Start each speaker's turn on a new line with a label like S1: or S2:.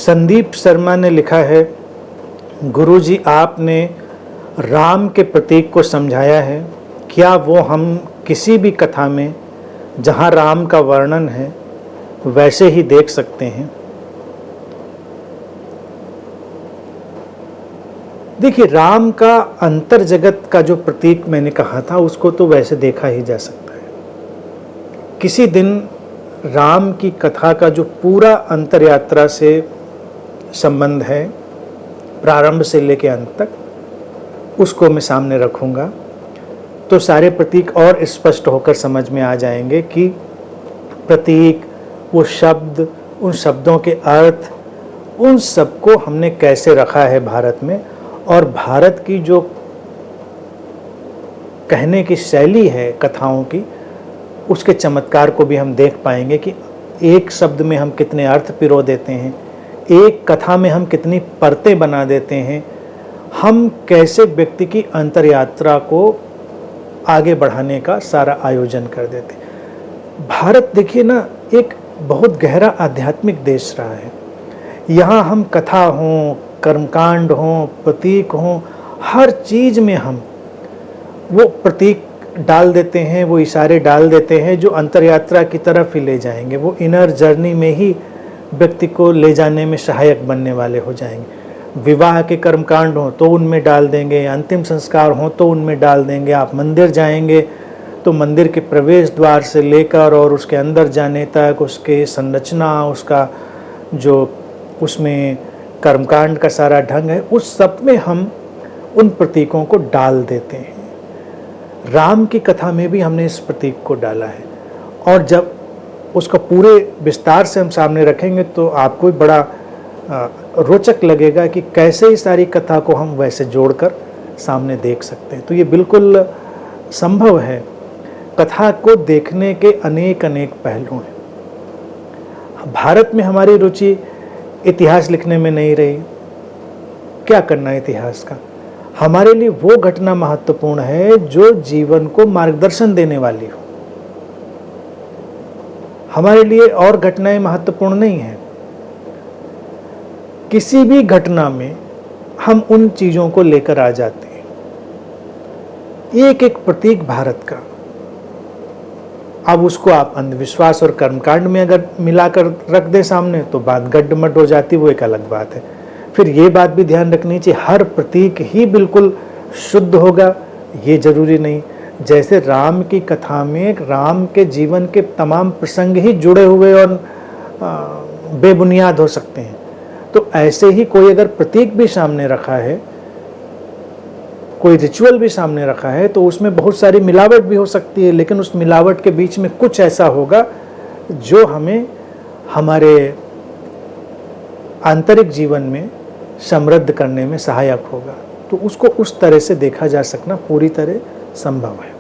S1: संदीप शर्मा ने लिखा है, गुरुजी आपने राम के प्रतीक को समझाया है, क्या वो हम किसी भी कथा में जहाँ राम का वर्णन है वैसे ही देख सकते हैं? देखिए, राम का अंतर जगत का जो प्रतीक मैंने कहा था उसको तो वैसे देखा ही जा सकता है। किसी दिन राम की कथा का जो पूरा अंतर यात्रा से संबंध है, प्रारंभ से लेकर अंत तक, उसको मैं सामने रखूंगा तो सारे प्रतीक और स्पष्ट होकर समझ में आ जाएंगे कि प्रतीक, वो शब्द, उन शब्दों के अर्थ, उन सबको हमने कैसे रखा है भारत में, और भारत की जो कहने की शैली है कथाओं की, उसके चमत्कार को भी हम देख पाएंगे कि एक शब्द में हम कितने अर्थ पिरो देते हैं, एक कथा में हम कितनी परतें बना देते हैं, हम कैसे व्यक्ति की अंतर यात्रा को आगे बढ़ाने का सारा आयोजन कर देते हैं। भारत देखिए ना, एक बहुत गहरा आध्यात्मिक देश रहा है। यहाँ हम कथा हों, कर्मकांड हों, प्रतीक हों, हर चीज़ में हम वो प्रतीक डाल देते हैं, वो इशारे डाल देते हैं जो अंतर यात्रा की तरफ ही ले जाएंगे, वो इनर जर्नी में ही व्यक्ति को ले जाने में सहायक बनने वाले हो जाएंगे। विवाह के कर्मकांड हों तो उनमें डाल देंगे, अंतिम संस्कार हों तो उनमें डाल देंगे। आप मंदिर जाएंगे तो मंदिर के प्रवेश द्वार से लेकर और उसके अंदर जाने तक, उसके संरचना, उसका जो उसमें कर्मकांड का सारा ढंग है, उस सब में हम उन प्रतीकों को डाल देते हैं। राम की कथा में भी हमने इस प्रतीक को डाला है, और जब उसका पूरे विस्तार से हम सामने रखेंगे तो आपको भी बड़ा रोचक लगेगा कि कैसे इस सारी कथा को हम वैसे जोड़कर सामने देख सकते हैं। तो ये बिल्कुल संभव है। कथा को देखने के अनेक अनेक पहलू हैं। भारत में हमारी रुचि इतिहास लिखने में नहीं रही। क्या करना है इतिहास का? हमारे लिए वो घटना महत्वपूर्ण है जो जीवन को मार्गदर्शन देने वाली हो। हमारे लिए और घटनाएं महत्वपूर्ण नहीं हैं। किसी भी घटना में हम उन चीजों को लेकर आ जाते हैं। एक एक प्रतीक भारत का, अब उसको आप अंधविश्वास और कर्मकांड में अगर मिलाकर रख दे सामने तो बात गड्ढमड हो जाती, वो एक अलग बात है। फिर ये बात भी ध्यान रखनी चाहिए, हर प्रतीक ही बिल्कुल शुद्ध होगा ये जरूरी नहीं। जैसे राम की कथा में राम के जीवन के तमाम प्रसंग ही जुड़े हुए और बेबुनियाद हो सकते हैं, तो ऐसे ही कोई अगर प्रतीक भी सामने रखा है, कोई रिचुअल भी सामने रखा है, तो उसमें बहुत सारी मिलावट भी हो सकती है, लेकिन उस मिलावट के बीच में कुछ ऐसा होगा जो हमें हमारे आंतरिक जीवन में समृद्ध करने में सहायक होगा। तो उसको उस तरह से देखा जा सकना पूरी तरह संभव है।